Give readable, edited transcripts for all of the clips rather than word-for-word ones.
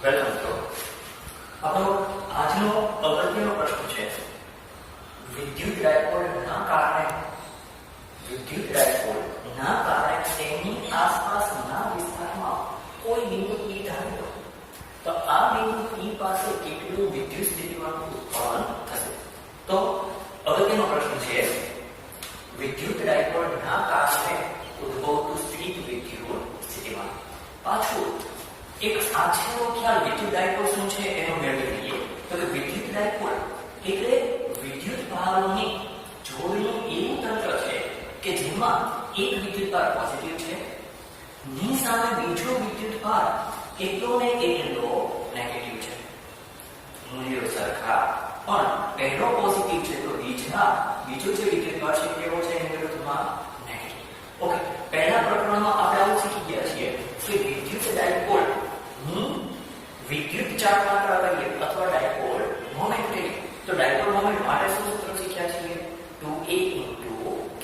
Welcome મિત્રો. આપણો આજનો અગત્યનો પ્રશ્ન છે વિદ્યુત ડાયપોલના કારણે તેની આસપાસના વિસ્તારમાં કોઈ બિંદુ P ધારી લો તો આ બિંદુ P પાસે કેટલું વિદ્યુત સ્થિતિમાનનું ઉત્પાદન થશે. તો અગત્યનો પ્રશ્ન છે વિદ્યુત ડાયપોલના કારણે ઉદ્ભવતું સ્થિત વિદ્યુત સ્થિતિમાન. પાછું એક આછેરો ખ્યાલ વિદ્યુત ડાયપોલ શું છે એનો મેળવી લઈએ. તો કે વિદ્યુત ડાયપોલ એટલે વિદ્યુત ભારોની જોડનું એવું તંત્ર છે કે જેમાં એક વિદ્યુત ભાર પોઝિટિવ છે ની સામે બીજો વિદ્યુત ભાર એટલો ને એટલો નેગેટિવ છે. મૂલ્યો સરખા પણ પહેલો પોઝિટિવ છે તો બીજો જે વિદ્યુત ભાર છે કેવો છે એની વિરુદ્ધમાં નેગેટિવ. ઓકે, પહેલા પ્રકરણમાં આપણે આવું શીખી ગયા છીએ કે વિદ્યુત ડાયપોલ વિદ્યુત ચાર્જ માત્ર લઈએ અથવા ડાયપોલ મોમેન્ટ લઈએ તો ડાયપોલ મોમેન્ટ માટે શું સૂત્ર શીખ્યા છીએ 2a q,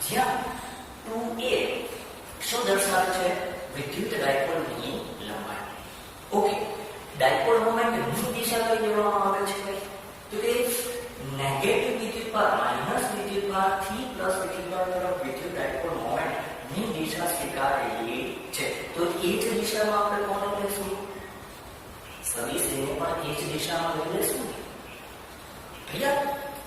જ્યાં 2a શું દર્શાવે છે વિદ્યુત ડાયપોલની લંબાઈ. ઓકે, ડાયપોલ મોમેન્ટની દિશા કઈ લેવામાં આવે છે તો કે નેગેટિવ વિદ્યુત ભાર માઈનસ વિદ્યુત ભાર થી પ્લસ વિદ્યુત ભાર તરફ વિદ્યુત ડાયપોલ મોમેન્ટની દિશા સ્વીકારેલી છે. તો એ જ દિશામાં આપણે કોને લેશું? સદિશ એને પણ એ જ દિશામાં લઈ લેશું. ક્લિયર?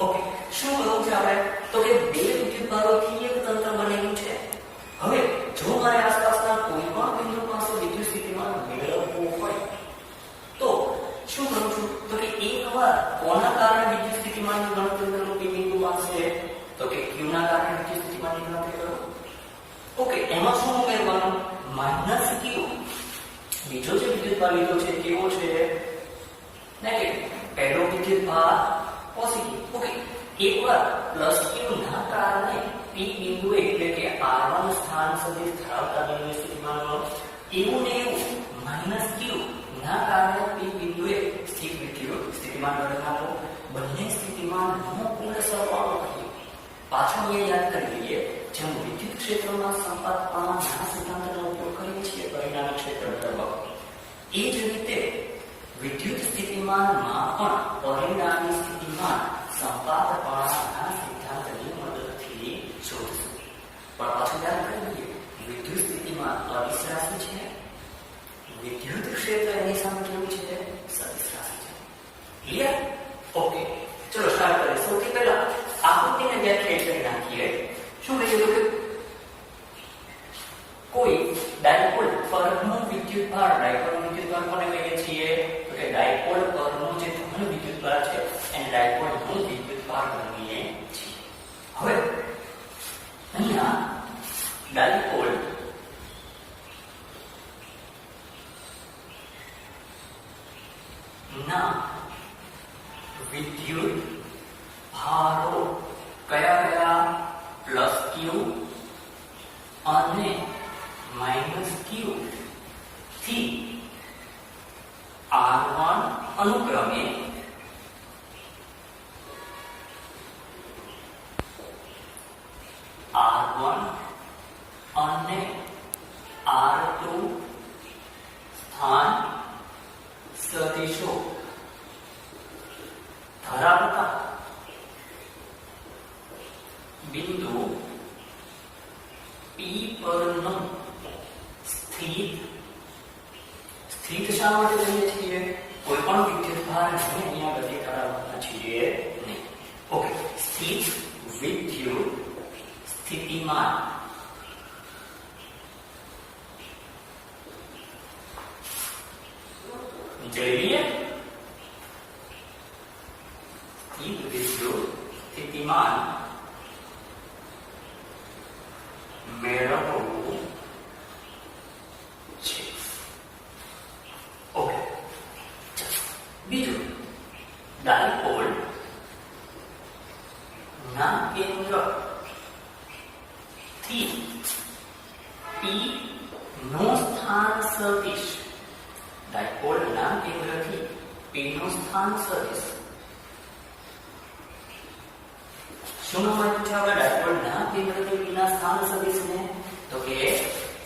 ઓકે, શું કહું છે આપણે તો કે બે વિદ્યુત ભારોથી એક તંત્ર બનેલું છે. હવે જો મારે આસપાસના કોઈ પણ બિંદુ પાસે વિદ્યુત સ્થિતિમાન મેળવવું હોય તો શું કરું છું તો કે એકવાર કોના કારણે વિદ્યુત સ્થિતિમાનની ગણતરી કરું કે બિંદુ પાસે તો કે q ના કારણે વિદ્યુત સ્થિતિમાનની ગણતરી કરું. ઓકે, એમાં શું ઉમેરવાનું? Minus q. બીજો જે વિદ્યુત ભાર લીધો છે કેવો છે? નેગેટિવ. પહેલો વિદ્યુત ભાર પોઝિટિવ. ઓકે, એકવાર પ્લસ q ના કારણે p બિંદુ એટલે કે r1 સ્થાન સદિશ ધરાવતા બિંદુ સ્થિતિમાનનો એવું ને એવું માઈનસ q ના કારણે p બિંદુએ સ્થિત વિદ્યુત સ્થિતિમાન ગણવાનો બંને સ્થિતિમાનનો કુલ સરવાળો થયો. પાછળ એ યાદ કરી લઈએ જેમ વિદ્યુત ક્ષેત્રમાં સંપાતપણાના સિદ્ધાંતનો ઉપયોગ કરીએ છીએ પરિણામી ક્ષેત્ર મેળવવા, એ જ રીતે વિદ્યુત સ્થિતિમાનમાં પણ પરિણામી સ્થિતિમાન સંપાતપણાના સિદ્ધાંતની મદદથી શોધશું. પણ પાછું યાદ કરી લઈએ વિદ્યુત સ્થિતિમાન અદિશ રાશિ છે, વિદ્યુત ક્ષેત્ર એની સામે કેવું છે? સદિશ રાશિ છે. ક્લિયર? ઓકે, ચલો સ્ટાર્ટ કરીએ. સૌથી પહેલા આકૃતિને વ્યાખ્યાયિત કરી નાખીએ. શું કહીએ તો કે કોઈ ડાયપોલ પરનું વિદ્યુત ભાર, ડાયપોલ વિદ્યુત ભાર કોને કહીએ છીએ તો કે ડાયપોલ પરનું જે ધન વિદ્યુત ભાર છે એને ડાયપોલ નું વિદ્યુત ભાર ગણીએ છીએ. હવે અહીંયા ડાયપોલ ના વિદ્યુત ભારો કયા કયા? પ્લસ q અને માઈનસ q થી r1 અનુક્રમે r1 અને r2 સ્થાન સદિશો ધરાવતા બિંદુ p પરનું સ્થિત શા માટે કહીએ છીએ? કોઈ પણ વિદ્યુત ભારને અહીંયા ગતિ કરાવવાના છીએ નહીં. ઓકે, સ્થિત વિદ્યુત સ્થિતિમાન જોઈએ. સ્થિત વિદ્યુત સ્થિતિમાન મેળવવું છે. ઓકે, બીજું ડાયપોલ ના કેન્દ્ર થી p નો સ્થાન સદિશ, ડાયપોલ ના કેન્દ્રથી p નો સ્થાન સદિશ શું નામ આપ્યું છે આપણે ડાયપોલ ના કેન્દ્રથી p ના સ્થાન સદિશને? તો કે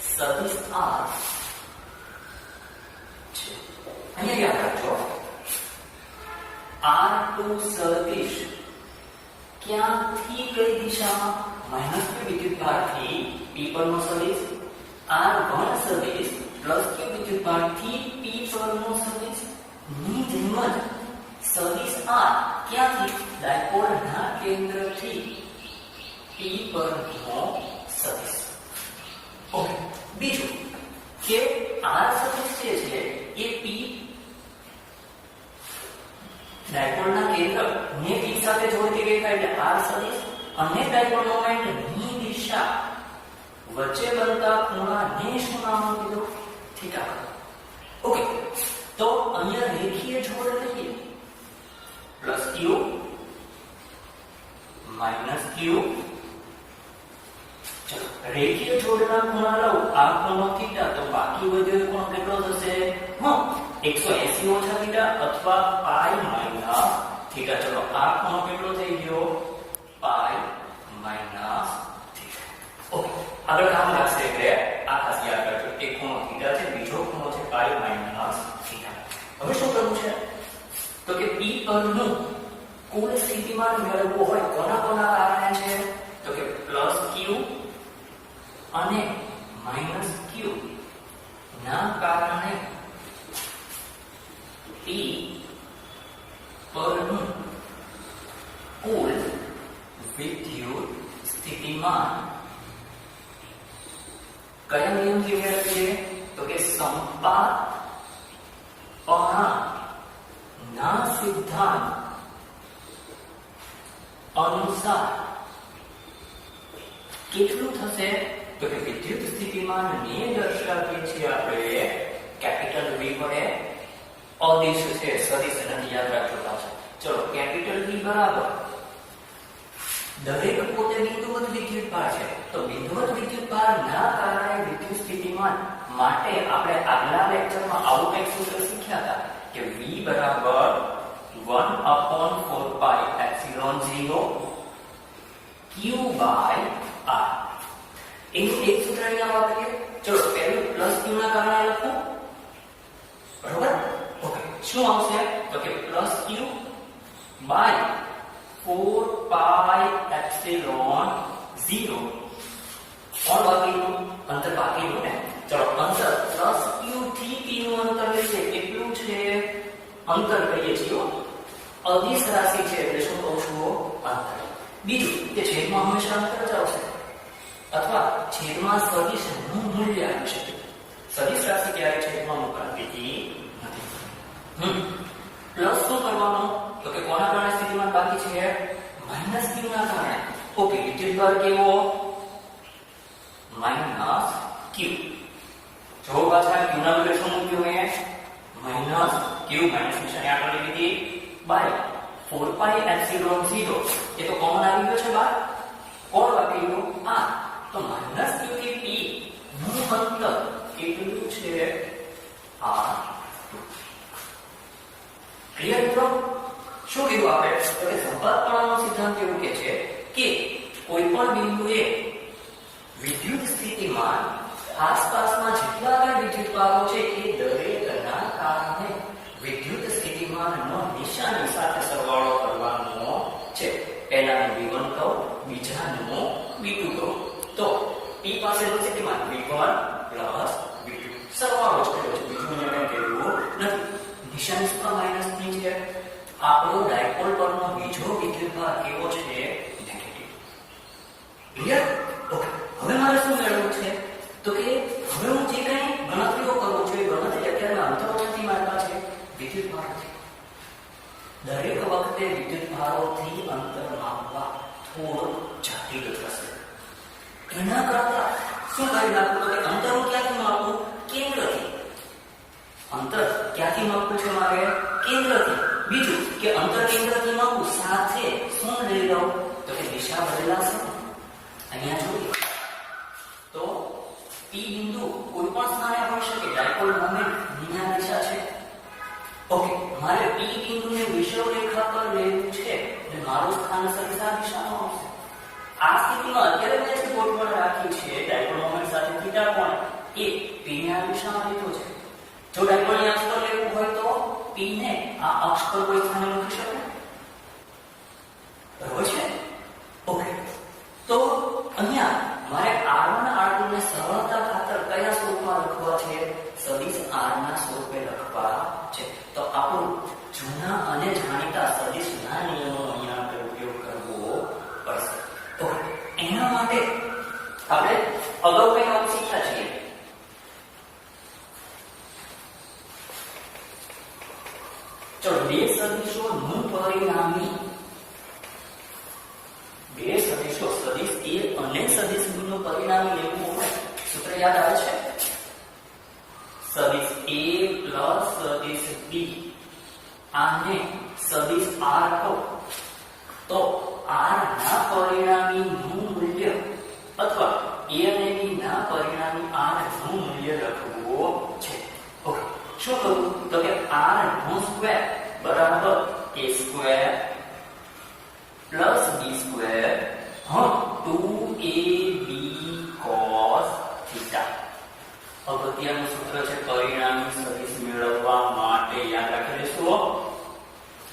સદિશ r છે. અહીંયા યાદ રાખજો R2 સદિશ ક્યાંથી કઈ દિશામાં માઈનસ q વિદ્યુતભારથી p પરનો સદિશ R1 સદિશ પ્લસ q વિદ્યુતભારથી p પરનો સદિશ ની જેમ જ સદિશ R ક્યાંથી ડાયપોલના કેન્દ્રથી p પરનો સદિશ. ઓકે, બીજું કે R સદિશ જે છે એ p ડાયપોલના કેન્દ્ર ને p સાથે જોડતી ગઈ એટલે R સદિશ અને ડાયપોલ મોમેન્ટ ની દિશા વચ્ચે બનતા ખૂણાને શું નામ દીધું? થીટા. ઓકે, તો અહીંયા રેખીય જોડ લઈએ પ્લસ q માઈનસ q. ચલો રેખીય જોડના ખૂણા લઉં આ ખૂણો થીટા તો બાકી વધ્યો ખૂણો કેટલો થશે? 180 ઓછા થીટા અથવા પાઈ માઈનસ થીટા. ચલો આ ખૂણો કેટલો થઈ ગયો? પાઈ માઈનસ થીટા. ઓકે, આગળ કામ લાગશે એટલે આ ખાસ યાદ રાખજો. એક ખૂણો થીટા છે, બીજો ખૂણો છે પાઈ માઈનસ થીટા. હવે શું કરવું છે? તો કે p પરનું કુલ સ્થિતિમાન મેળવવું હોય કોના કોના કારણે છે? તો કે પ્લસ q અને માઈનસ q ના કારણે p પરનું કુલ વિદ્યુત સ્થિતિમાન કયા નિયમથી મેળવીએ? તો કે સંપાતના સિદ્ધાંત અનુસાર કેટલું થશે? તો કે વિદ્યુત સ્થિતિમાનને દર્શાવીએ છીએ આપણે કેપિટલ V વડે. અદિશ છે, સદિશ નથી, યાદ રાખજો પાછું. ચલો કેપિટલ V બરાબર દરેક પોતે બિંદુવત વિદ્યુતભાર છે તો બિંદુવત વિદ્યુતભારના કારણે વિદ્યુત સ્થિતિમાન માટે આપણે આગલા લેક્ચરમાં આવું કંઈક સૂત્ર શીખ્યા હતા કે V બરાબર 1/4 pi epsilon 0 q by r. એનું એક સૂત્ર અહીંયા વાપરીએ. ચલો પહેલું પ્લસ q ના કારણે લખું, બરોબર? ઓકે, શું આવશે? તો કે plus q by 4 pi epsilon 0. કોણ બાકીનું? અંતર બાકીનું ને. ચલો અંતર પ્લસ q થી p નું અંતર લઈએ કેટલું છે? અંતર કહીએ છીએ અદિશ રાશિ છે એટલે શું કહું છું? અંતર. બીજું કે છેદમાં હંમેશા અંતર જ આવશે અથવા છેદમાં સદિશનું મૂલ્ય આવી શકે. સદિશ રાશિ ક્યારે છેદમાં મુકાતી નથી. પ્લસ શું કરવાનું? તો કે કોના કારણે સ્થિતિમાન બાકી છે? માઈનસ q ના કારણે. ઓકે, વિદ્યુતભાર કેવો? Minus q. જો પાછા q ના બદલે શું મૂક્યું મેં? Minus q. માઈનસ નિશાની આગળ લીધી બાય 4 પાઈ એપ્સિલોન 0. એ તો કોમન આવી ગયો છે બાર. કોણ બાકી ગયું? આ. તો માઈનસ q થી p નું અંતર કેટલું છે? r2. ક્લિયર મિત્રો? શું કીધું આપણે? તો કે સંપાતપણાનો સિદ્ધાંત એવું કહે છે કે કોઈ પણ બિંદુએ વિદ્યુત સ્થિતિમાન આસપાસના જેટલા પણ વિદ્યુતભારો છે એ દરેકના કારણે વિદ્યુત સ્થિતિમાનનો નિશાની સાથે સરવાળો કરવાનો છે. પહેલાનું v1 કહું, બીજાનું v2 કહું. તો p પાસેનું સ્થિતિમાન v1 પ્લસ v2 સરવાળો જ કર્યો છે, બીજું મેં કહેવું નથી. નિશાની શું માઈનસ ની છે? આપણો ડાયપોલ પરનો બીજો વિદ્યુતભાર કેવો છે? નેગેટિવ. ક્લિયર? ઓકે, હવે મારે શું મેળવવું છે? તો કે હવે હું જે કંઈ ગણતરીઓ કરું છું એ ગણતરી અત્યારે અંતરોથી મારવા છે વિદ્યુતભાર છે. દરેક વખતે વિદ્યુતભારોથી અંતર માપવા થોડું જટિલ થશે. એના કરતા શું કરી નાખવું? તો કે અંતર હું ક્યાંથી માપું? કેન્દ્રથી. અંતર ક્યાંથી માપવું છે મારે? કેન્દ્રથી. બીજું કે અંતર કેન્દ્રથી માપું સાથે શું લઈ લઉં? તો કે દિશા બદલાશે. અહીંયા જોઈએ તો p બિંદુ કોઈ પણ સ્થાને હોઈ શકે. ડાયપોલ મોમેન્ટ ની દિશા છે. ઓકે, મારે p બિંદુને વિષુવરેખા પર લેવું છે એટલે મારું સ્થાન સદિશા દિશામાં આવશે. આ સ્થિતિમાં અત્યારે મેં જે ગોઠવણ રાખી છે ડાયપોલ મોમેન્ટ સાથે θ કોણ એ p ની આ દિશામાં લીધો છે. જો ડાયપોલની અક્ષ પર લેવું હોય તો p ને આ અક્ષ પર કોઈ સ્થાને મૂકી શકો. બરાબર છે? ઓકે. તો અહીંયા મારે r1 r2 ને સરળતા ખાતર કયા સ્વરૂપમાં લખવા છે? સદિશ r ના સ્વરૂપે લખવા છે. તો આપણું જૂના અને જાણીતા સદિશના નિયમોનો અહીંયા આપણે ઉપયોગ કરવો પડશે. તો એના માટે આપણે અગાઉ કંઈ આવું શીખ્યા છીએ. ચલો, બે સદિશોનું પરિણામી, બે સદિશો સદિશ a અને સદિશ b નું પરિણામી લેવું હોય સૂત્ર યાદ આવે છે? સદિશ a સદિશ b આને સદિશ r કહો તો r ના પરિણામી નું મૂલ્ય અથવા a અને b ના પરિણામી r નું મૂલ્ય લખવું છે. ઓકે, શું કરું? તો કે r નો સ્ક્વેર બરાબર a square plus b square 2ab cos theta. અગત્યનું સૂત્ર છે પરિણામી સદિશ મેળવવા માટે, યાદ રાખી લેશું.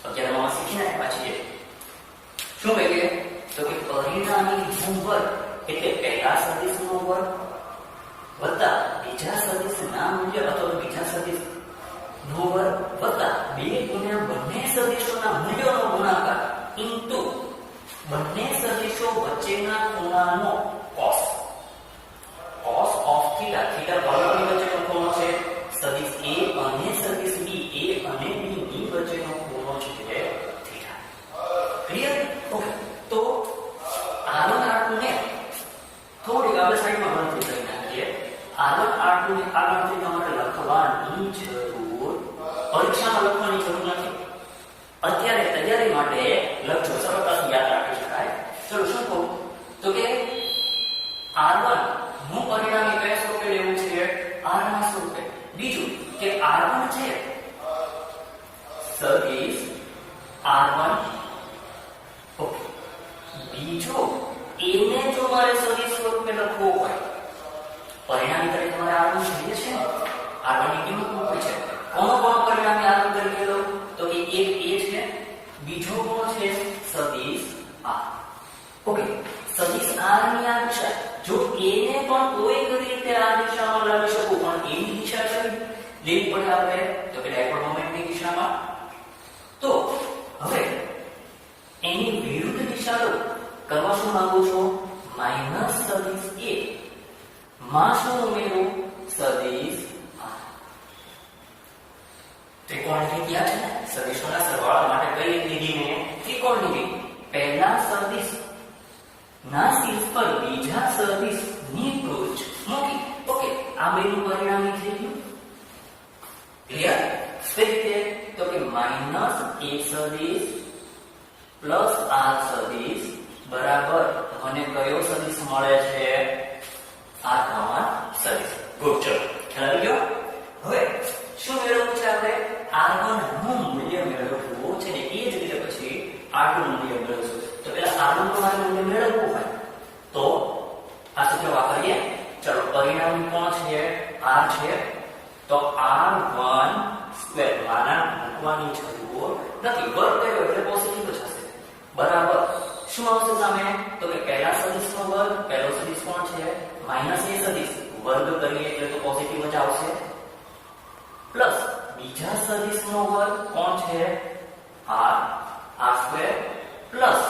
11માં શીખીને આવ્યા છીએ. શું કહીએ? તો કે પરિણામી નું વર્ગ એટલે પહેલા સદિશનો વર્ગ વત્તા બીજા સદિશના મૂલ્ય અથવા બીજા સદિશનો વર્ગ વત્તા 2 ગુણ્યા બંને સદિશોના મૂલ્યોનો ગુણાકાર ઇન્ટુ બંને સદિશો વચ્ચેના ખૂણાનો cos. cos of theta. Theta કોલમની વચ્ચેનો ખૂણો છે. સદિશ a અને સદિશ b, a અને b ની વચ્ચેનો ખૂણો છે થીટા. ક્લિયર? ઓકે. તો r1 r2 ને થોડી આપણે સાઈડમાં ગણતરી કરી નાખીએ. r1 r2 ને આ ગણતરી તમારે લખવાની જરૂર, પરીક્ષામાં લખવાની જરૂર નથી. અત્યારે તૈયારી માટે લખજો, સરળતાથી યાદ રાખી શકાય. ચલો, શું કહું? તો કે r1 નું પરિણામી કયા સ્વરૂપે લેવું છે? r ના સ્વરૂપે. બીજું કે r1 છે સદિશ r1. ઓકે. બીજો a ને જો મારે સદિશ સ્વરૂપે લખવો હોય, પરિણામી તરીકે તમારે r1 જોઈએ છે ને, r1 ની કિંમત મૂકવી છે. કોનો પરિણામી r1 તરીકે લો? તો કે એક a છે, બીજો કોણ છે? સદિશ r. ઓકે. સદિશ r ની આ દિશા, જો a ને પણ કોઈ રીતે આ દિશામાં લાવી શકું, પણ a ની દિશા કઈ લેવી પડે આપણે? તો કે ડાયપોલ મોમેન્ટની દિશામાં. તો હવે એની વિરુદ્ધ દિશા લો. કરવા શું માંગુ છો? માઈનસ સદિશ a માં શું ઉમેરું? સદિશ r. ત્રિકોણની રીત યાદ છે ને? સદિશોના સરવાળા માટે કઈ રીત લીધી મેં? ત્રિકોણની રીત. પહેલા સદિશ ના શીર્ષ પર બીજા સદિશ ની ટોચ મૂકી. ઓકે, આ બેનું પરિણામી થઈ ગયું. ક્લિયર? કઈ રીતે? તો કે માઈનસ a સદિશ પ્લસ r સદિશ બરાબર મને કયો સદિશ મળે છે? r3 સદિશ. ગુડ. ચલો, ખ્યાલ આવી ગયો? હવે શું મેળવવું છે આપણે? r1 નું મૂલ્ય મેળવવું છે ને એ જ રીતે પછી r2 નું મૂલ્ય મેળવશું. તો પહેલા r1 નું મૂલ્ય મેળવવું હોય તો આ સૂત્ર વાપરીએ. ચલો, પરિણામી કોણ છે? r છે. તો r1 સ્ક્વેર માના મૂકવાની જરૂર નથી. વર્ગ કર્યો એટલે પોઝિટિવ જ હશે. બરાબર. શું આવશે સામે? તો કે પહેલા સદિશનો વર્ગ, પહેલો સદિશ કોણ છે? માઈનસ a સદિશ, વર્ગ કરીએ એટલે તો પોઝિટિવ જ આવશે. પ્લસ બીજા સદિશનો વર્ગ કોણ છે? r સ્ક્વેર પ્લસ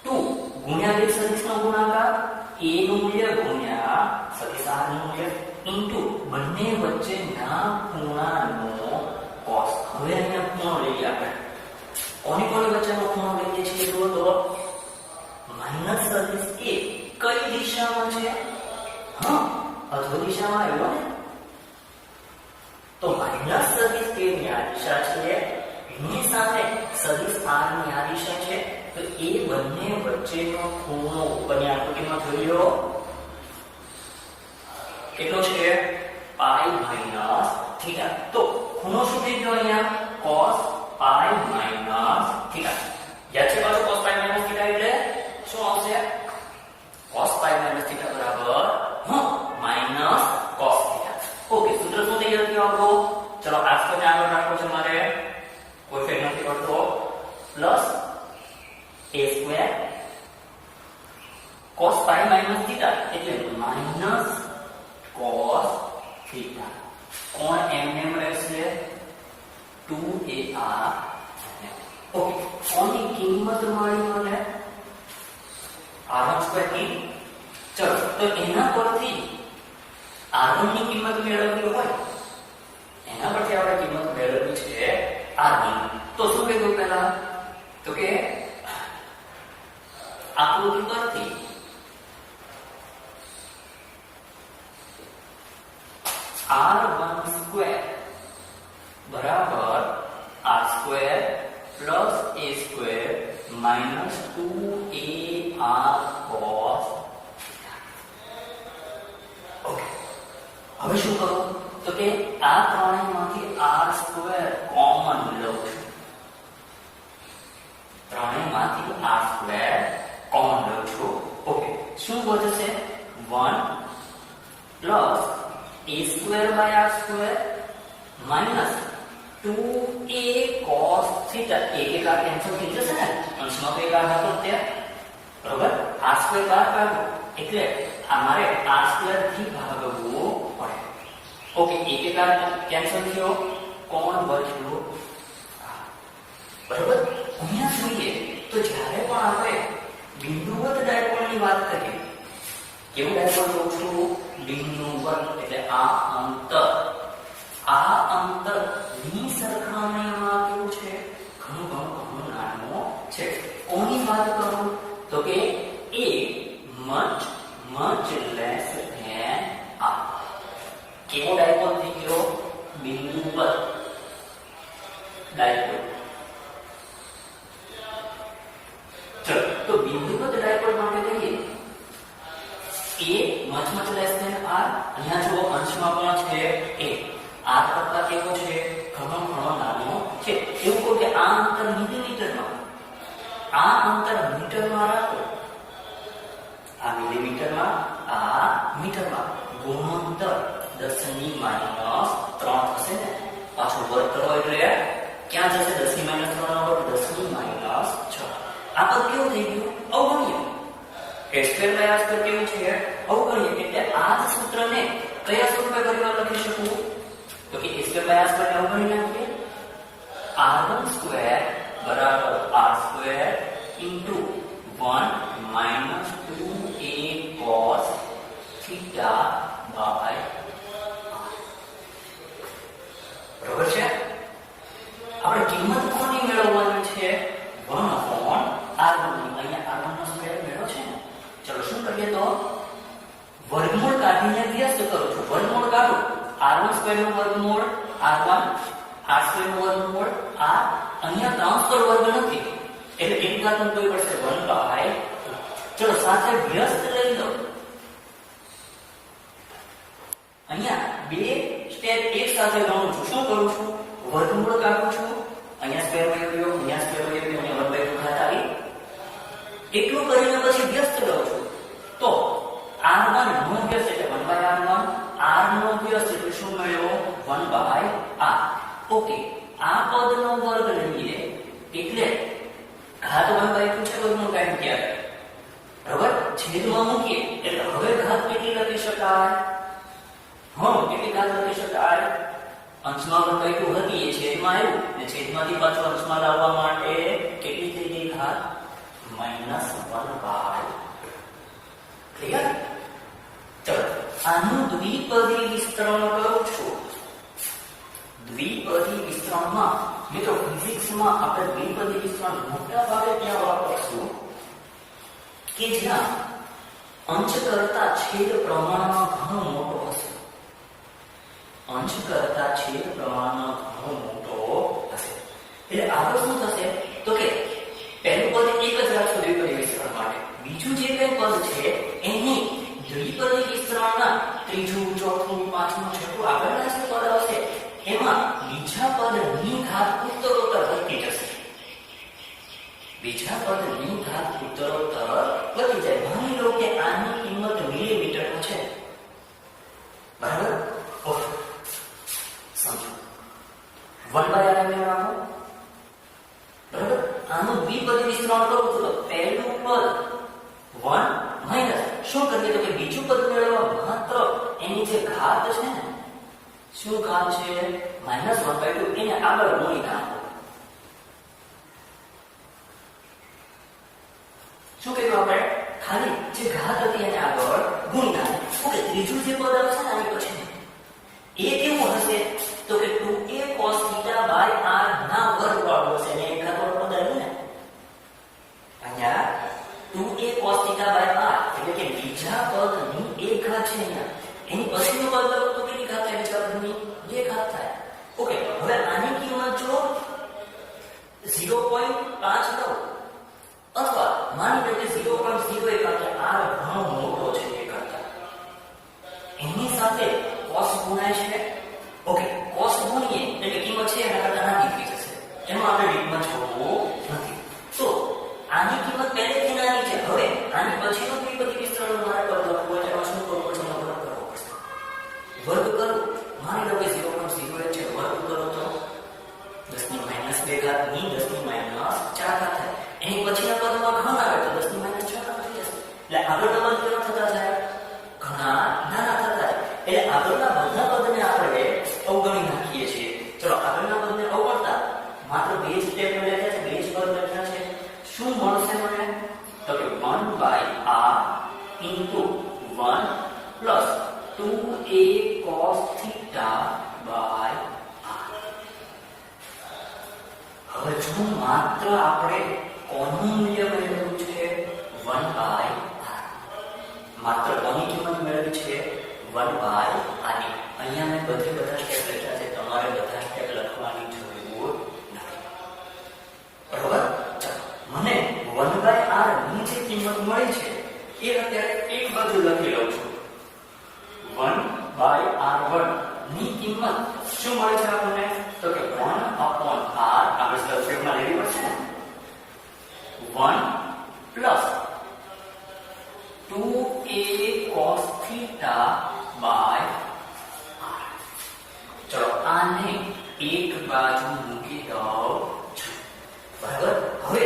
2 ગુણ્યા બે સદિશનો ગુણાકાર a નું મૂલ્ય ગુણ્યા સદિશ r નું મૂલ્ય ઇન્ટુ બંને વચ્ચેના ખૂણાનો cos. હવે અહીંયા ખૂણો લઈએ આપણે. કોની કોની વચ્ચેનો ખૂણો લઈએ છીએ? તો માઈનસ સદિશ a કઈ દિશામાં છે? અધો દિશામાં આવ્યો ને. તો માઈનસ સદિશ a ની આ દિશા છે, એની સાથે સદિશ r ની આ દિશા છે. તો એ બંને વચ્ચેનો ખૂણો ઉપરની આકૃતિમાં જોઈ લો કેટલો છે? પાઈ માઈનસ થીટા. તો ખૂણો શું થઈ ગયો અહીંયા? cos પાઈ માઈનસ થીટા. યાદ છે પાછો cos પાઈ માઈનસ થીટા એટલે શું આવશે? cos પાઈ માઈનસ થીટા બરાબર માઈનસ cos થીટા. ઓકે, સૂત્ર શું તૈયાર થયું આપણું? ચલો, આ સ્ટેપ આગળ રાખવો છે મારે. phi minus theta એટલે minus cos theta. કોણ એમ રહેશે 2ar. ઓકે, કોની કિંમત મળી મને r1 સ્ક્વેર ની. ચલો તો એના પરથી r1 ની કિંમત મેળવવી હોય, એના પરથી આપણે કિંમત મેળવવી છે r1. તો શું કીધું પહેલા? તો કે આકૃતિ પરથી r1 સ્ક્વેર બરાબર r square plus a square minus 2ar cos. Okay, હવે શું કરું? તો કે આ ત્રણેયમાંથી r સ્ક્વેર કોમન લઉં છું. ત્રણેયમાંથી r સ્ક્વેર કોમન લઉં છું. ઓકે, શું વધશે? 1 plus a square by r square minus 2a cos theta. એક એક આ કેન્સલ થઈ જશે ને, અંશમાં તો એક આ હતો ત્યાં, બરોબર? r સ્ક્વેર બહાર કાઢો એટલે અમારે r સ્ક્વેર થી ભાગવું પડે. ઓકે, એક એક આ કેન્સલ થયો, કોણ બચ્યો? બરોબર? અહીંયા જોઈએ તો જ્યારે પણ આપણે બિંદુવત ડાયપોલની વાત કરીએ, કેવું ડાયપોલ કહું છું? બિંદુવત એટલે આ અંતર ની સરખામણીમાં કેવું છે? ઘણું નાનું છે. કોની વાત કરું? તો કે a much less than r. કેવો ડાયપોલ થઈ ગયો? બિંદુવત ડાયપોલ. ચલો તો બિંદુવત ડાયપોલ માટે કહીએ a much less than r. અહીંયા જો અંશમાં પણ છે a, r કરતા કેવો છે? ઘણો નાનો છે. એવું કહું કે આ અંતર મિલીમીટરમાં, આ અંતર મીટરમાં રાખો, આ મિલીમીટરમાં, આ મીટરમાં. ગુણોત્તર 10 ની માઈનસ 3 થશે ને, પાછો વર્ગ કરો એટલે ક્યાં જશે? 10 ની માઈનસ 3 નો વર્ગ 10 ની માઈનસ 6. આ પદ કેવું થઈ ગયું? અવગણ્ય. a square by r square કેવું છે? અવગણ્ય. એટલે આ જ સૂત્રને કયા સ્વરૂપે ફરીવાર લખી શકું? તો કે a square by r square અવગણી નાખીએ. r1 સ્ક્વેર બરાબર r સ્ક્વેર into 1 minus 2a cos theta by r. બરોબર છે? આપણે કિંમત કોની મેળવવાની છે? 1 upon r1 ની. અહીંયા r1 નો સ્ક્વેર મેળવ્યો છે ને. ચલો શું કરીએ? તો વર્ગમૂળ કાઢીને વ્યસ્ત કરું છું. વર્ગમૂળ કાઢો. r1 સ્ક્વેર નું વર્ગમૂળ r1, r સ્ક્વેર નું વર્ગમૂળ r. અહીંયા ટ્રાન્સફર વર્ગ નથી એટલે એક ઘાતનું કોઈ પડશે 1 બાય. ચલો સાથે વ્યસ્ત લઈ લો. અહીંયા બે સ્ટેપ એક સાથે ગણું છું. શું કરું છું? વર્ગમૂળ કાઢું છું. અહીંયા સ્ક્વેર વયો ગયો, અહીંયા સ્ક્વેર વયો ગયો, અહીંયા 1/2 ઘાત આવી. એટલું કરીને પછી વ્યસ્ત લઉં છું. તો r1 નો વ્યસ્ત એટલે 1/r1, r નો વ્યસ્ત એટલે શું મળ્યો? 1/r. ઓકે, આ પદનો વર્ગ લઈએ એટલે ઘાત 1/2 છે, વર્ગમૂળ કાઢી ગયા, બરાબર? છેદમાં મૂકીએ એટલે હવે ઘાત કેટલી લખી શકાય? કેટલી ઘાત લખી શકાય? અંશમાં 1/2 હતી એ છેદમાં આવ્યું ને છેદમાંથી પાછું અંશમાં લાવવા માટે કેટલી થઈ ગઈ ઘાત? -1/. ક્લિયર? ચલો આનું દ્વિપદી વિસ્તરણ કરું છું. દ્વિપદી વિસ્તરણમાં મિત્રો ફિઝિક્સમાં આપણે દ્વિપદી વિસ્તરણ મોટા ભાગે ત્યાં વાપરશું કે જ્યાં અંશ કરતા છેદ પ્રમાણમાં ઘણો મોટો હશે. અંશ કરતા છેદ પ્રમાણમાં ઘણો મોટો હશે. એટલે આગળ શું થશે? તો કે પહેલું પદ એક જ રાખશો દ્વિપદી વિસ્તરણ માટે. બીજું જે કંઈ પદ છે એની દ્વિપદી વિસ્તરણના ત્રીજું, ચોથું, પાંચમું, છઠ્ઠું આગળના જે પદ આવશે એમાં બીજા પદની ઘાત ઉત્તરોત્તર વધતી જશે. બીજા પદની ઘાત ઉત્તરોત્તર વધતી જાય. માની લો કે આની કિંમત મિલીમીટરમાં છે, બરાબર? ઓકે, સમજો 1/r ને રાખો, બરાબર? આનું દ્વિપદી વિસ્તરણ કરું તો પહેલું પદ 1 માઈનસ શું કરીએ તો કે બીજું પદ મેળવવા માત્ર એની જે ઘાત છે ને, શું ઘાત છે -1/2, એને આગળ ગુણી નાખો. શું કર્યું આપણે? ખાલી જે ઘાત હતી એને આગળ ગુણી નાખો. ઓકે, ત્રીજું જે પદ આવશે ને આની પછી એ કેવું હશે તો કે 2a cos θ r ના વર્ગ વાળું હશે. અને એક ઘાત વાળું પદ આવ્યું ને અહીંયા 2a cos θ r એટલે કે બીજા પદની એક ઘાત છે અહીંયા. એની પછીનું પદ લખો તો કેટલી ઘાત થાય? બીજા પદની 2 ઘાત થાય. ઓકે, હવે આની કિંમત જો 0.5 લો અથવા માની લો કે 0.01 કરતા r ઘણો મોટો છે એ કરતા, એની સાથે cos ગુણાય છે. ઓકે, cos ગુણીએ એટલે કિંમત છે એના કરતા નાની થઈ જશે. એમાં આપણે ડીપમાં છોડવું નથી. તો આની કિંમત પહેલેથી નાની છે. હવે આની પછીનું દ્વિપદી વિસ્તરણ મારે કરવું હોય તો એમાં શું કરવું પડશે? વર્ગ કરવો પડશે. વર્ગ કરો, માની લો કે 0.01 છે, વર્ગ કરો તો 10 ની -2 ઘાત ની 10 ની -4 ઘાત થાય. એની પછીના પદમાં ઘણ આવે તો 10 ની -6 ઘાત થઈ જશે. એટલે આગળના પદ કેવા થતા જાય? ઘણા નાના થતા જાય. એટલે આગળના બધા પદને આપણે અવગણી નાખીએ છીએ. ચલો આગળના પદને અવગણતા માત્ર બે જ સ્ટેપ લખ્યા છે, બે જ પદ લખ્યા છે. શું મળશે મને? તો કે 1/r into 1 plus 2a cos θ by r. હવે જો માત્ર આપણે કોનું મૂલ્ય મેળવ્યું છે? 1/r. માત્ર કોની કિંમત મેળવી છે? 1/r ની. અહીંયા મેં બધા સ્ટેપ લખ્યા છે, તમારે બધા સ્ટેપ લખવાની જરૂર નથી. બરોબર? ચાલો, મને 1/r ની જે કિંમત મળી છે એ અત્યારે એક બાજુ લખી લઉં છું. 1/r1 ની કિંમત શું મળે છે આપણને? તો કે 1/r. આપણે સબસ્ક્રિપ્ટમાં લેવી પડશે ને. 1 plus 2a cos θ by r. ચલો આને એક બાજુ મૂકી દઉં છું. બરાબર? હવે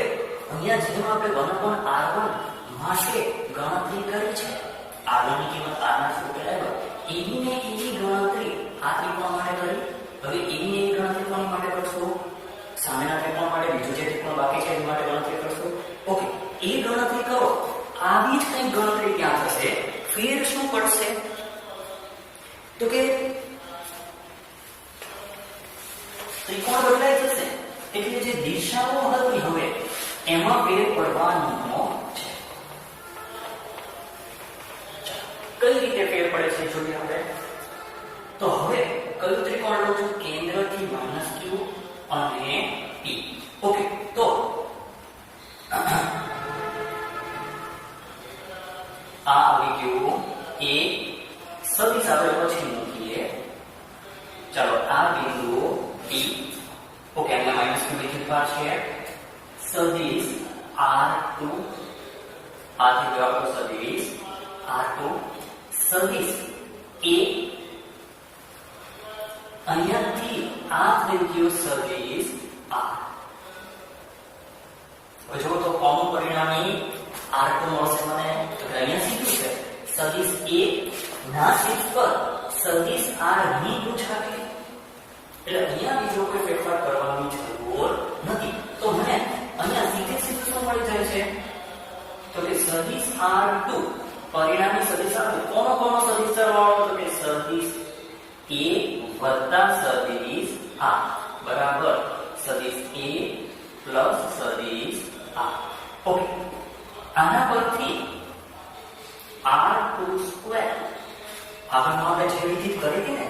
અહીંયા જેમ આપણે 1/r1 માટે ગણતરી કરી છે, r1 ની કિંમત r ના સ્વરૂપે લાવ્યો, એવી ને એવી ગણતરી આ ત્રિકોણ માટે કરી. હવે એવી ને એવી ગણતરી કોની માટે કરશું? સામેના ત્રિકોણ માટે, બીજું જે ત્રિકોણ બાકી છે એની માટે ગણતરી કરશું. ઓકે, એ ગણતરી કરો. આવી જ કંઈક ગણતરી ક્યાં થશે? ફેર શું પડશે? તો કે ત્રિકોણ બદલાઈ જશે એટલે જે દિશાઓ હતી હવે એમાં ફેર પડવાનો છે. કઈ રીતે ફેર પડે છે જોઈએ આપણે. તો હવે કયું ત્રિકોણ લઉં છું? કેન્દ્રથી -q અને p. ઓકે, તો આ આવી ગયું એ સદિશ આપણે પછી મૂકીએ. ચાલો આ બિંદુ p. ઓકે, અહીંયા -q વિદ્યુતભાર છે. સદિશ r2 આથી જો આપણો સદિશ r2 સદિશ a અહીંયાથી આ થઈ ગયો સદિશ r. હવે જો તો કોમન પરિણામી r2 મળશે મને. તો અહીંયા સીધું છે સદિશ a ના શીટ પર સદિશ r ની પૂછાવી. એટલે અહીંયા બીજો કોઈ ફેરફાર કરવાની જરૂર નથી. તો મને અહીંયા સીધે સીધું શું મળી જાય છે? તો કે સદિશ r2 પરિણામી સદિશ r2 કોનો સદિશ સરવાળો? તો કે સદિશ a વત્તા સદિશ r બરાબર સદિશ a પ્લસ સદિશ r. ઓકે, આના પરથી r2 સ્ક્વેર આગળ આપણે જે વિધિ કરી હતી ને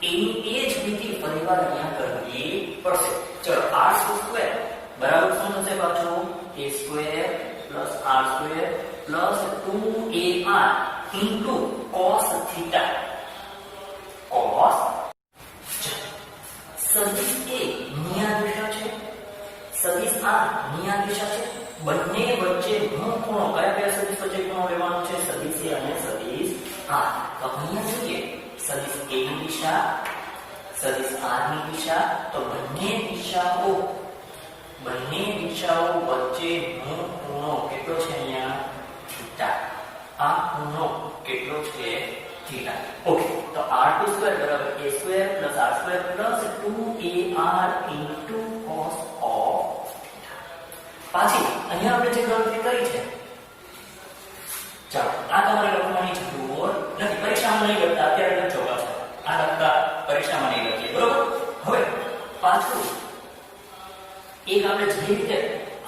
એની એ જ વિધિ ફરીવાર અહીંયા કરવી પડશે. ચલો r2 સ્ક્વેર બરાબર શું થશે? પાછું a square plus r square plus 2ar into cos θ. cos સદિશ a નિયા દિશા છે, સદિશ r નિયા દિશા છે. બંને વચ્ચે ખૂણો કયા સદિશ વચ્ચે ખૂણો લેવાનો છે? સદિશ a અને સદિશ r. તો અહીંયા જોઈએ સદિશ a ની દિશા, સદિશ r ની દિશા. તો બંને દિશાઓ વચ્ચે ખૂણો કેટલો છે? અહીંયા θ. આ ખૂણો કેટલો છે થીટા. ઓકે, તો r2 બરાબર a² + r² + 2ar * cos of theta. પાછી અહીંયા આપણે જે ગણતરી કરી છે, ચાલો આ તમારે લખવાની જરૂર નથી, પરીક્ષામાં નહીં લખતા, અત્યારે લખજો પાછા. આ લખતા પરીક્ષામાં નહીં લખીએ, બરોબર. હવે પાછું એક આપણે જે રીતે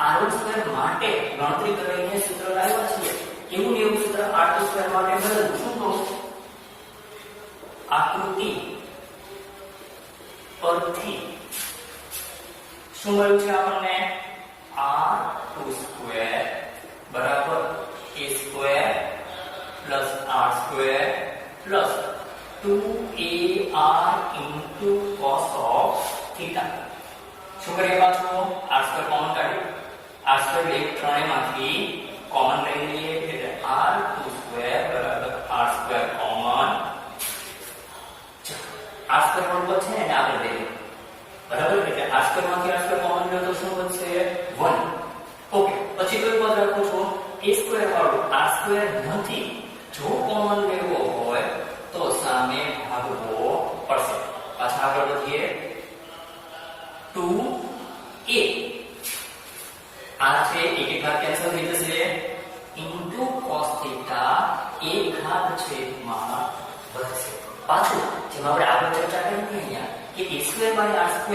r1² માટે ગણતરી કરીને સૂત્ર લાવ્યા છીએ, એવું ને એવું સૂત્ર r2² માટે મેળવવું. શું કહું? આકૃતિ પરથી શું મળ્યું છે આપણને? r2² બરાબર a² + r² + 2ar * cos of theta. શું કરીએ પાછું? r² કોમન કાઢીએ. r² એક ત્રણેયમાંથી કોમન લઈ લઈએ એટલે r2² બરાબર r² કોમન. r² બરાબર છે ને આપણે લઈએ, બરાબર. એટલે r² માંથી r² કોમન લ્યો તો શું બનશે? 1. ઓકે, પછી કઈ પદ રાખું છું? a² વાળું r² નથી. જો કોમન લેવો હોય તો સામે ભાગવો પડશે. પાછા આગળ વધીએ. 2a આ છે એક ઘાત કેન્સલ થઈ જશે ઇન્ટુ cos થીટા એક ઘાત છેદમાં વધશે. પાછું જેમ આપણે આગળ ચર્ચા કરી હતી અહીંયા કે a² / r²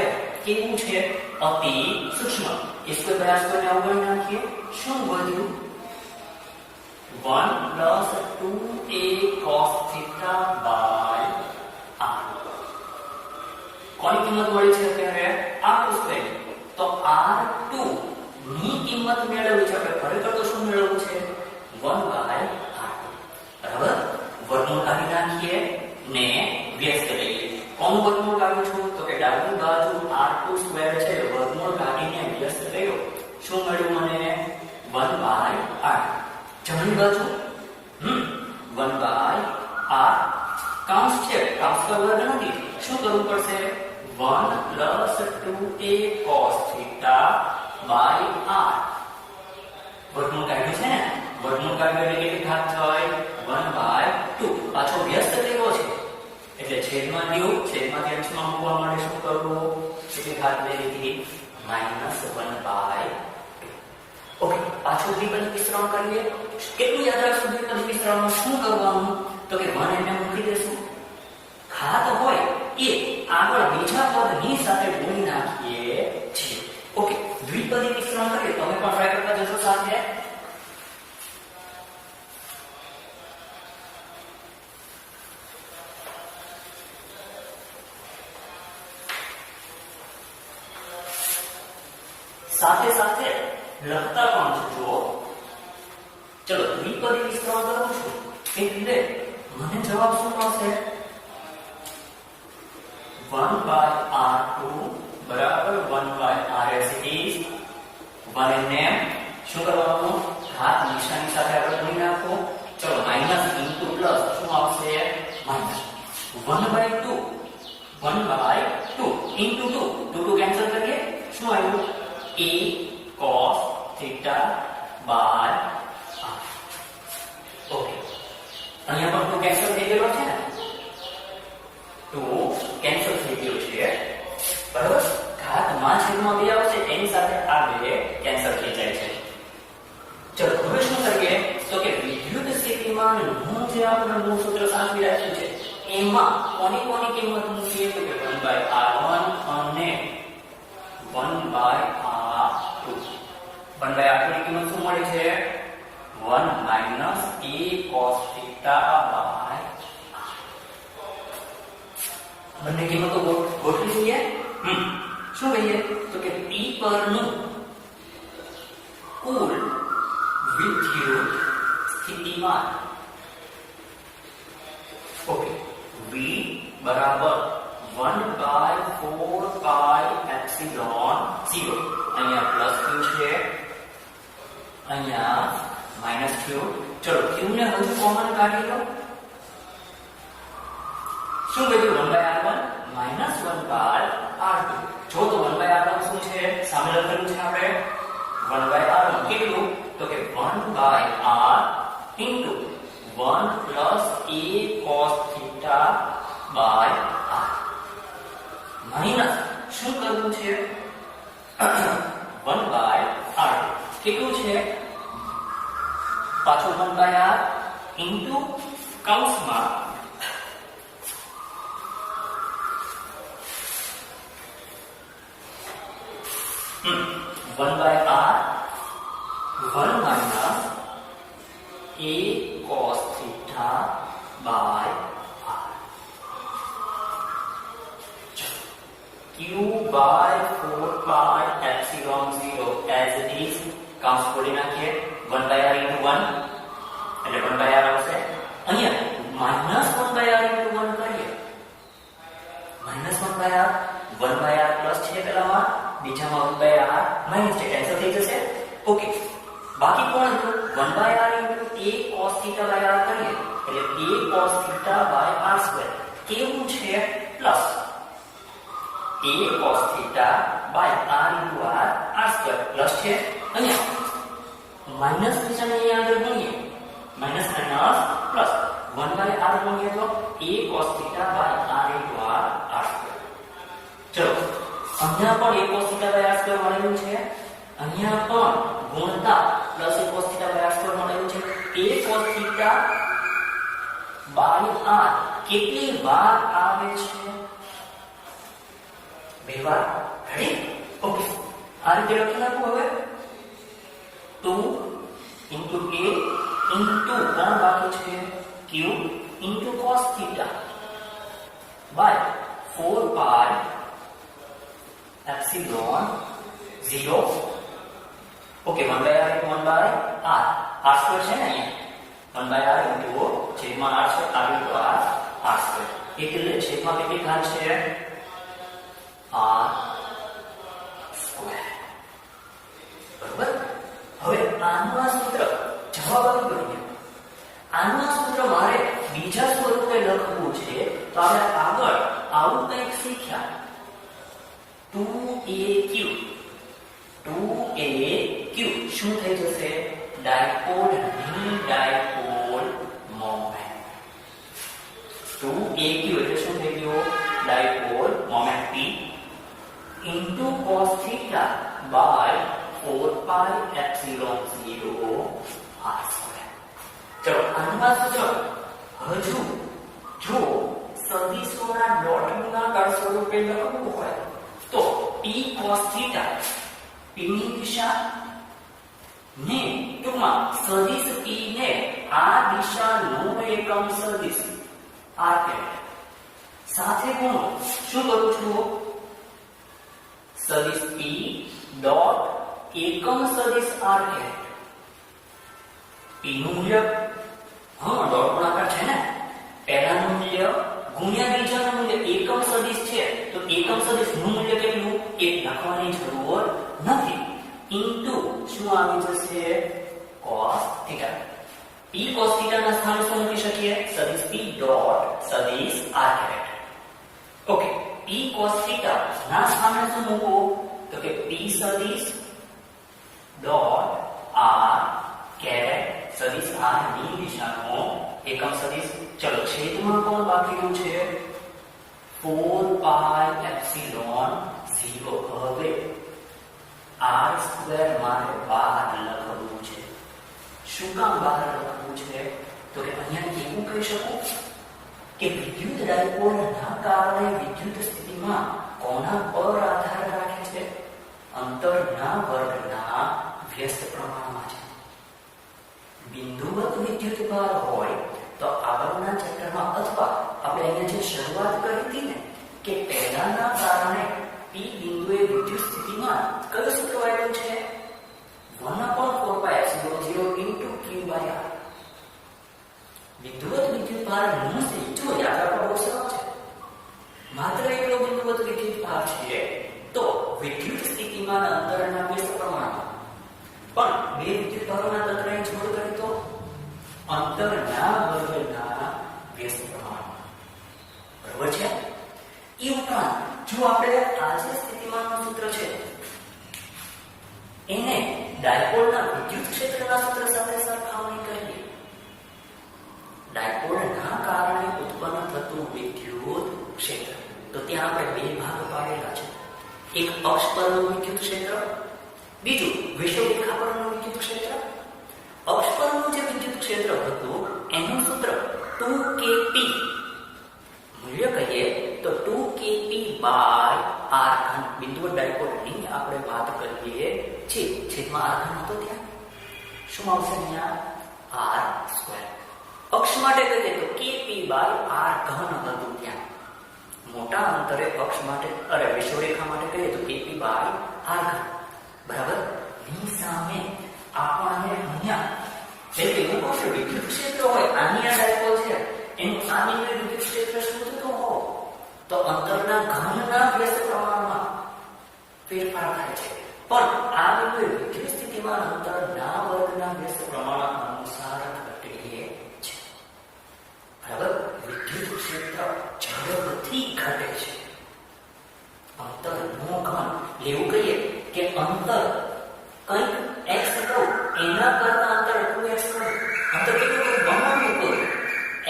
કેવું છે? અતિ સૂક્ષ્મ. a² / r² ને અવગણી નાખીએ. શું વધ્યું? 1 + 2a cos theta / r. કોની કિંમત મળી છે અત્યારે? r2². તો r2 ની કિંમત મેળવવી છે. આપણે ખરેખર તો શું મેળવવું છે? 1/r2. બરાબર. વર્ગમૂળ કાઢી નાખીએ ને વ્યસ્ત લઈએ. કોનું વર્ગમૂળ કાઢું છું? તો કે ડાબી બાજુ r2² છે, વર્ગમૂળ કાઢીને વ્યસ્ત કર્યો. શું મળ્યું મને? 1/r. જમણી બાજુ 1/r. કાઉન્સ છે, કાઉન્સ પર વર્ગ નથી. શું કરવું પડશે? 1 + 2a cos theta / r. વર્ગમૂળ કાઢ્યું છે ને? વર્ગમૂળ કાઢ્યું એટલે કેટલી ઘાત થાય? 1/2. પાછો વ્યસ્ત કર્યો છે એટલે છેદમાં લ્યો. છેદમાંથી અંશમાં મૂકવા માટે શું કરવું? કેટલી ઘાત લઈ લીધી? -1/2. ઓકે, પાછું દ્વિપદી વિસ્તરણ કરીએ. કેટલું યાદ રાખશું દ્વિપદી વિસ્તરણમાં? શું કરવાનું? તો કે 1 એને મૂકી દેશું. ઘાત હોય એ આગળ બીજા પદની સાથે ગુણી નાખીએ છીએ. ઓકે, દ્વિપદી વિસ્તરણ કરીએ. તમે પણ ટ્રાય કરતા જશો સાથે. સાથે સાથે લખતા પણ જુઓ. ચલો દ્વિપદી વિસ્તરણ કરું છું એટલે મને જવાબ શું મળશે? 1/r2 બરાબર 1/r as it is. 1 ને શું કરવાનું? ઘાત નિશાની સાથે આગળ ગુણી નાખો. ચલો માઈનસ ઇન્ટુ પ્લસ શું આવશે? માઈનસ 1/2. 1/2 ઇન્ટુ 2 2 કેન્સલ કરીએ. શું આવ્યું? a cos theta / r. Okay, અહીંયા પણ 2 કેન્સલ થઈ ગયો છે ને? 2 કેન્સલ થઈ ગયો છે, બરાબર. ઘાતમાં છેદમાં 2 આવશે એની સાથે આ 2 કેન્સલ થઈ જાય છે. ચલો હવે શું કરીએ? તો કે વિદ્યુત સ્થિતિમાન નું જે આપણે મૂળ સૂત્ર સાચવી રાખ્યું છે એમાં કોની કોની કિંમત મૂકીએ? તો કે 1/r1 અને 1/r2. 1/r2 ની કિંમત શું મળી છે? 1 - a cos theta / r. બંને કિંમતો ગોઠવી દઈએ. શું કહીએ? તો કે p પરનું કુલ વિદ્યુત સ્થિતિમાન. ઓકે, v બરાબર 1/4πε0. અહીંયા પ્લસ q છે, અહીંયા માઈનસ q. ચલો q ને હજુ કોમન કાઢી લો. શું કીધું? 1/r1 minus 1/r2. જો તો 1/r1 શું છે? સામે લખેલું છે આપણે 1/r1 કેટલું? તો કે 1/r into 1 plus a cos theta by r minus શું કરવું છે 1 by r કેટલું છે પાછો 1 by r into કૌંસમાં 1 by r 1 minus a cos theta by r q by 4 pi epsilon 0 as it is કૌંસ ખોલી નાખીએ 1 by r into 1 એટલે 1 by r આવશે અહીંયા minus 1 by r into 1 કરીએ minus 1 by r 1 by r plus છે પેલામાં બીજામાં 1 by r minus છે કેન્સલ થઈ જશે ઓકે બાકી કોણ હતું 1 by r into a cos theta by r કરીએ એટલે a cos theta by r square કેવું છે plus a cos theta by r into r square plus છે અહીંયા માઈનસ નિશાની અહીંયા આગળ ગણીએ માઈનસ પ્લસ 1 by r ગણીએ તો a cos theta by r into r square ચલો અહીંયા પણ a cos theta by r square મળેલું છે અહીંયા પણ ગુણતા plus a cos theta by r square મળેલું છે a cos theta by r કેટલી વાર આવે છે બે વાર રેડી ઓકે આ રીતે લખી નાખો હવે 2 into a into કોણ બાકી છે q into cos theta by 4 pi epsilon 0 okay 1 by r into 1 by r r square છે ને અહીંયા 1 by r into છેદમાં r છે r into r square એટલે છેદમાં કેટલી ઘાત છે r square બરાબર હવે આનું આ સૂત્ર જવાબ આવી ગયો આનું આ સૂત્ર મારે બીજા સ્વરૂપે લખવું છે તો આપણે આગળ આવું કંઈક શીખ્યા 2aq શું થઈ જશે ડાયપોલ મોમેન્ટ 2aq એટલે શું થઈ ગયું dipole moment p into cos theta by 4 pi epsilon 0 r square ચલો આનું સૂત્ર હજુ જો સદિશોના ડોટ ગુણાકાર સ્વરૂપે લખવું હોય તો p cos theta p ની દિશા ને ટૂંકમાં સદિશ p ને આ દિશાનું એકમ સદિશ r કેટ સાથે ગુણો શું કરું છું સદિશ p ડોટ એકમ સદિશ r કેટ p નું મૂલ્ય હા ડોટ ગુણાકાર છે ને પહેલાનું મૂલ્ય ગુણ્યા બીજાનું મૂલ્ય એકમ સદિશ છે તો એકમ સદિશનું મૂલ્ય કેટલું 1 લખવાની જરૂર નથી ઇન્ટુ શું આવી જશે cos theta p cos theta ના સ્થાને શું મૂકી શકીએ સદિશ p ડોટ સદિશ r cat okay p cos theta ના સ્થાને શું મૂકો તો કે p સદિશ ડોટ r કેટ સદિશ r ની દિશાનો એકમ સદિશ ચલો છેદમાં કોણ બાકીનું છે 4 pi epsilon 0 હવે r સ્ક્વેર મારે બહાર લખવું છે શું કામ બહાર લખવું છે તો કે અહીંયા એવું કહી શકું કે વિદ્યુત ડાયપોલના કારણે વિદ્યુત સ્થિતિમાં કોના પર આધાર રાખે છે અંતરના વર્ગના વ્યસ્ત પ્રમાણમાં છે બિંદુવત વિદ્યુત ભાર હોય તો આગળના ચેપ્ટરમાં અથવા આપણે અહીંયા જે શરૂઆત કરી હતી ને કે પહેલાના કારણે p બિંદુએ વિદ્યુત સ્થિતિમાં કયું સૂત્ર વાપર્યું છે 1/4 pi epsilon 0 into q by r બિંદુવત વિદ્યુત ભાર નું જો યાદ રાખવા બહુ સરળ છે માત્ર એટલો બિંદુવત વિદ્યુત ભાર છે તો વિદ્યુત સ્થિતિમાં અંતરના વ્યસ્ત પ્રમાણમાં પણ બે વિદ્યુત ભારોના તંત્રની જોડ કરી તો અંતરના વર્ગના વ્યસ્ત પ્રમાણમાં બરાબર છે એ ઉપરાંત જો આપણે આ જે સ્થિતિમાનનું સૂત્ર છે એને ડાયપોલના વિદ્યુત ક્ષેત્રના સૂત્ર સાથે સરખામણી કરીએ ડાયપોલના કારણે ઉત્પન્ન થતું વિદ્યુત ક્ષેત્ર. તો ત્યાં આપણે બે ભાગ પાડેલા છે. એક અક્ષ પરનું વિદ્યુત ક્ષેત્ર, બીજું વિષુવરેખા પરનું વિદ્યુત ક્ષેત્ર. અક્ષ પરનું જે વિદ્યુત ક્ષેત્ર હતું એનું સૂત્ર 2kp, મૂલ્ય કહીએ તો 2kp બાય r ઘન. બિંદુ ડાયપોલની આપણે વાત કરીએ છીએ, છેદમાં r ઘન હતો ત્યાં શું આવશે અહીંયા r સ્ક્વેર. અક્ષ માટે કહીએ તો kp બાય r ઘન હતું ત્યાં. મોટા અંતરે અક્ષ માટે વિષુવરેખા માટે કહીએ તો kp બાય r ઘન બરાબર. ની સામે આપણને અહીંયા એટલે એવું કહું છું વિદ્યુત ક્ષેત્ર હોય આની આ ડાયપોલ છે એનું આની વિદ્યુત ક્ષેત્ર શું થતું હોય તો અંતરના ઘનના વ્યસ્ત પ્રમાણમાં ફેરફાર થાય છે. પણ આ બિંદુએ વિદ્યુત સ્થિતિમાન અંતરના વર્ગના વ્યસ્ત પ્રમાણ અનુસાર ઘટે છે બરાબર. વિદ્યુત ક્ષેત્ર ઝડપથી ઘટે છે. અંતરનો ઘન એવું કહીએ કે અંતર કંઈક x કહું એના કરતા અંતર 2x કહું. અંતર કેટલું બમણું કરું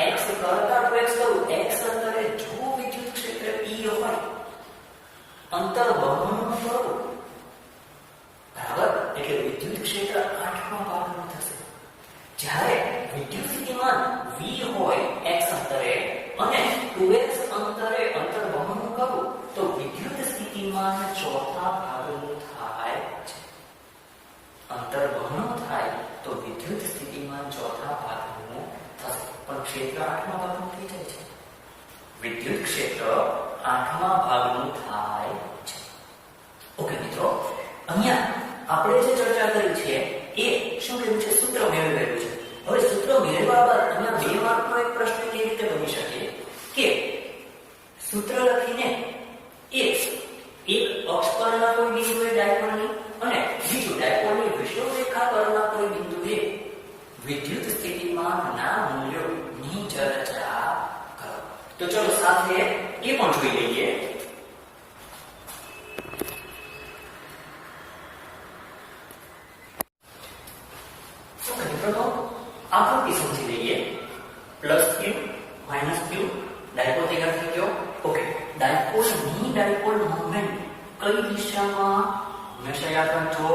x કરતા 2x કહું. x અંતરે જો વિદ્યુત ક્ષેત્ર E હોય અંતર બમણું કરું બરાબર એટલે વિદ્યુત ક્ષેત્ર 8મા ભાગમાં થશે. જ્યારે વિદ્યુત સ્થિતિમાન v હોય x અંતરે અને 2x અંતરે અંતર બમણું કરું તો વિદ્યુત સ્થિતિમાન ચોથા ભાગનું થાય છે. અંતર બમણું થાય તો વિદ્યુત સ્થિતિમાન ચોથા ભાગનું થશે. પણ ક્ષેત્ર 8મા ભાગનું થઈ જાય છે. વિદ્યુત ક્ષેત્ર 8મા ભાગનું થાય છે. ઓકે મિત્રો, અહીંયા આપણે જે ચર્ચા કરી છે એ શું કહેવું છે? સૂત્ર મેળવેલું છે. હવે સૂત્ર મેળવ્યા બાદ અહીંયા 2 માર્કનો એક પ્રશ્ન કેવી રીતે બની શકે કે સૂત્ર લખીને એક અક્ષ પરના કોઈ બિંદુએ ડાયપોલની અને બીજું ડાયપોલની વિષુવરેખા પરના કોઈ બિંદુએ વિદ્યુત સ્થિતિમાનના મૂલ્યોની ચર્ચા કરો. તો ચલો સાથે એ પણ જોઈ લઈએ. આકૃતિ સમજી લઈએ. Plus q minus q dipole તૈયાર થઈ ગયો. ઓકે, ડાયપોલ મોમેન્ટ કઈ દિશામાં હંમેશા યાદ રાખજો.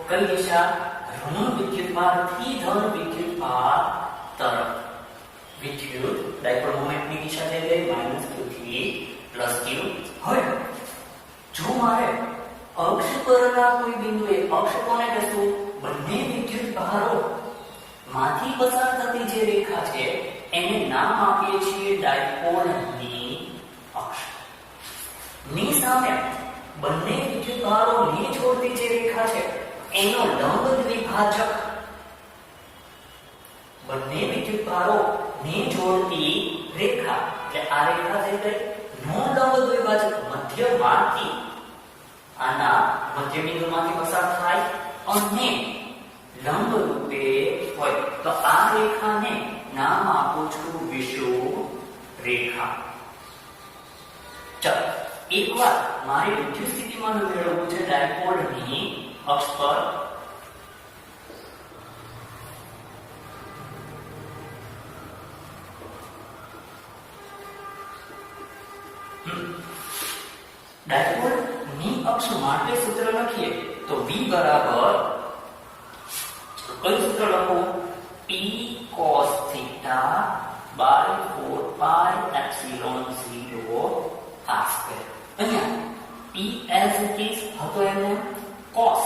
કઈ દિશા? ઋણ વિદ્યુતભારથી ધન વિદ્યુતભાર તરફ. વિદ્યુત ડાયપોલ મોમેન્ટની દિશા થઈ ગઈ -q થી +q. હવે જો મારે અક્ષ પરના કોઈ બિંદુએ, અક્ષ કોને કહેશું? બંને વિદ્યુતભારો માંથી પસાર થતી જે રેખા છે એને નામ આપીએ છીએ ડાયપોલની અક્ષ. ની સામે બંને વિદ્યુતભારોને જોડતી જે રેખા છે એનો લંબ દ્વિભાજક. બંને વિદ્યુતભારોને જોડતી રેખા એટલે આ રેખા થઈ ગઈ. નો લંબ દ્વિભાજક મધ્યમાંથી, આના મધ્ય બિંદુમાંથી પસાર થાય અને લંબ રૂપે હોય તો આ રેખાને નામ આપું છું વિષુવરેખા. ચાલો એકવાર મારે વિદ્યુત સ્થિતિમાન મેળવવું છે ડાયપોલની અક્ષ પર. ડાયપોલની અક્ષ માટે સૂત્ર લખીએ તો v બરાબર કયું સૂત્ર લખો? p cos theta by 4 pi epsilon 0 r square. અહીંયા p as it is હતો એમને cos.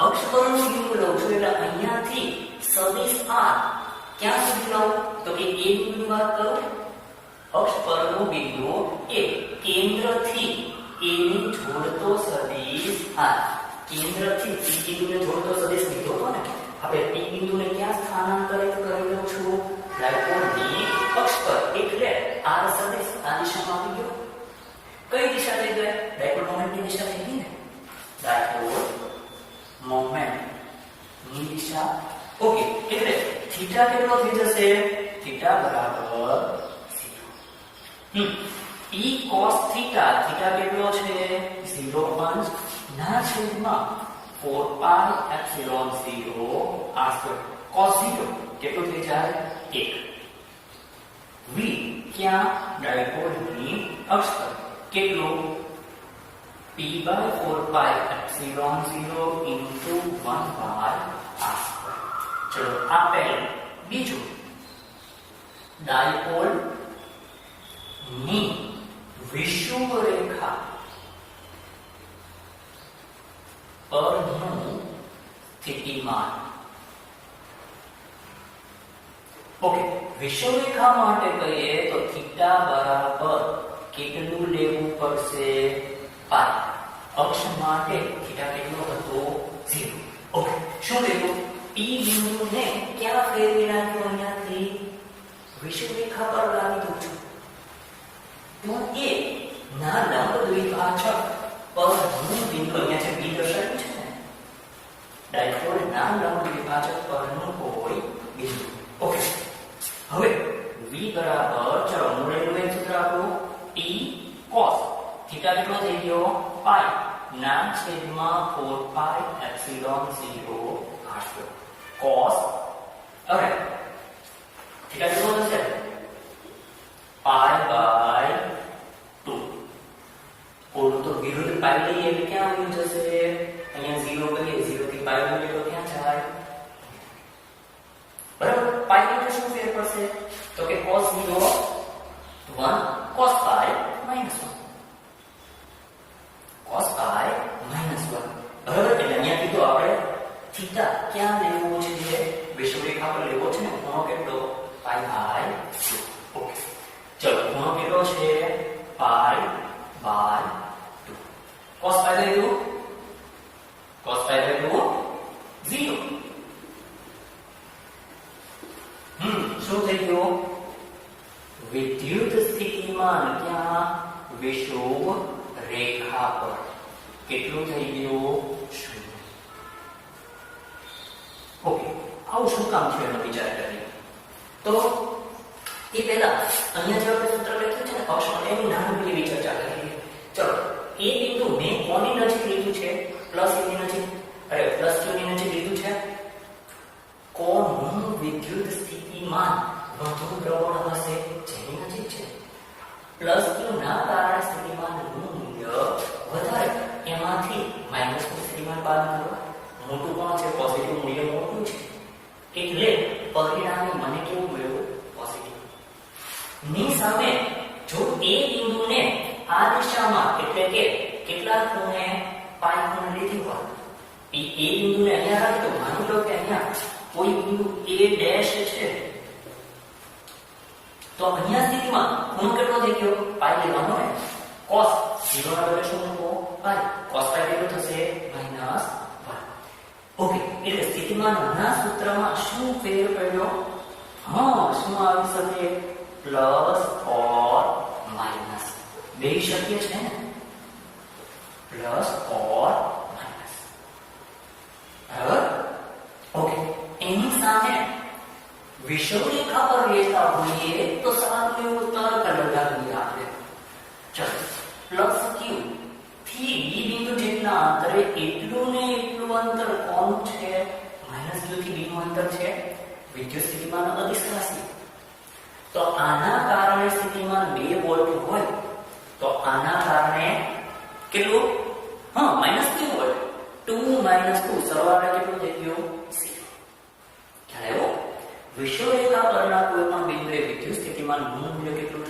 અક્ષ પરનું બિંદુ લઉં છું એટલે અહીંયાથી સદિશ r ક્યાં સુધી લઉં તો કે a બિંદુની વાત કરો. અક્ષ પરનું બિંદુ એ કેન્દ્રથી a ને જોડતો સદિશ r. કેન્દ્રથી p બિંદુને જોડતો સદિશ લીધો હતો ને આપણે p બિંદુને ક્યાં સ્થાનાંતરિત કરી દઉં છું? ડાયપોલની અક્ષ પર. એટલે r સદિશ આ દિશામાં આવી ગયો. કઈ દિશા થઈ ગઈ? ડાયપોલ મોમેન્ટની દિશા થઈ ગઈ ને. ડાયપોલ મોમેન્ટની દિશા. ઓકે, એટલે થીટા કેટલો થઈ જશે? થીટા બરાબર 0. p cos theta, થીટા કેટલો છે? 0.5 ના છેદમાં 4 pi epsilon 0 r square. cos 0 કેટલું થઈ જાય? 1 v क्या ડાયપોલની અક્ષ પર કેટલો p/4 pi epsilon 0 into 1 by r. ચલો આ પહેલું. બીજું, ડાયપોલ ની વિષુવરેખા પરનું સ્થિતિમાન. ઓકે, વિષુવરેખા માટે કહીએ તો થીટા બરાબર કેટલું લેવું પડશે? પાઈ. અક્ષ માટે થીટા કેટલો હતો? 0. ઓકે, શું થયું? પી બિંદુને ક્યાં ફેરવી નાખ્યો? અહીંયાથી વિષુવરેખા પર લાવી દઉં છું. તો એ ના લંબ દ્વિભાજક પરનું બિંદુ અહીંયા છે, બી દર્શાવ્યું છે ને, ડાયપોલ ના લંબ દ્વિભાજક પરનું કોઈ બિંદુ. ઓકે, હવે v બરાબર, ચલો મૂળેલું એક સૂત્ર આપણું p cos થીટા કેટલો થઈ ગયો? પાઈ ના છેદમાં 4 પાઈ એપ્સિલોન 0 r2 cos. હવે થીટા કેટલો થશે? Pi by 2. ઓલું તો વિરુદ્ધ પાઈ લઈએ એટલે ક્યાં આવી જશે? અહીંયા 0 કરીએ, 0 થી પાઈ લઈએ તો ક્યાં જાય? બરાબર. પાઈ એટલે શું ફેર પડશે? તો કે cos 0 1 cos pi minus 1. cos pi minus 1. બરાબર. એટલે અહીંયા કીધું આપણે થીટા ક્યાં લેવો છે? વિષુવરેખા પર લેવો છે ને. ખૂણો કેટલો? પાઈ બાય 2. ઓકે, ચલો ખૂણો કેટલો છે? Pi by 2. cos pi by 2, cos pi by 2 0. શું થઈ ગયું? વિદ્યુત સ્થિતિમાન ક્યાં? વિષુવ રેખા પર કેટલું થઈ ગયું? 0. ઓકે, આવું શું કામ છે એનો વિચાર કરીએ તો એ પહેલા અહીંયા જે આપણે સૂત્ર લખ્યું છે ને અક્ષ માટે, એની નાની એવી ચર્ચા કરીએ. ચલો, એ બિંદુ મેં કોની નજીક લીધું છે? પ્લસ ની નજીક, અરે પ્લસ q ની નજીક લીધું છે. કોનું વિદ્યુત સ્થિતિમાન વધુ પ્રબળ હશે? જેની નજીક છે. પ્લસ q ના કારણે સ્થિતિમાનનું મૂલ્ય વધારે, એમાંથી માઈનસ નું સ્થિતિમાન બાદ કરો. મોટું કોણ છે? પોઝિટિવ મૂલ્ય મોટું છે, એટલે પરિણામે મને કેવું મળ્યું? પોઝિટિવ. ની સામે જો એ બિંદુને આ દિશામાં એટલે કે કેટલા ખૂણે? પાઈ ખૂણે લીધી હોય, એ બિંદુને અહીંયા રાખી દો. માની લો કે અહીંયા કોઈ બિંદુ a ડેશ છે, તો અહીંયા સ્થિતિમાં ખૂણો કેટલો થઈ ગયો? પાઈ લેવાનો ને. cos 0 ના બદલે શું મૂકો? પાઈ. cos પાઈ કેટલું થશે? -1. ઓકે, એટલે સ્થિતિમાનના સૂત્રમાં શું ફેર પડ્યો? હા, શું આવી શકે? પ્લસ ઓર માઈનસ બે શક્ય છે ને. Plus or minus. બરાબર. ઓકે, એની સામે વિષુવરેખા પર લેતા હોઈએ તો સવાલનું એવું તરત લગાવીએ આપણે. ચલો, પ્લસ q થી b બિંદુ જેટલા અંતરે એટલું ને એટલું અંતર કોનું છે? માઈનસ q થી b નું અંતર છે વિદ્યુત સ્થિતિમાન અધિષ્ઠાસી. તો આના કારણે સ્થિતિમાન 2 વોલ્ટ હોય તો આના કારણે કેટલું? હા, -2 વોલ્ટ. 2 - 2 સરવાળે કેટલું થઈ ગયું? 0. ખ્યાલ આવ્યો? વિષુવરેખા પરના કોઈ પણ બિંદુએ વિદ્યુત સ્થિતિમાન નું મૂલ્ય કેટલું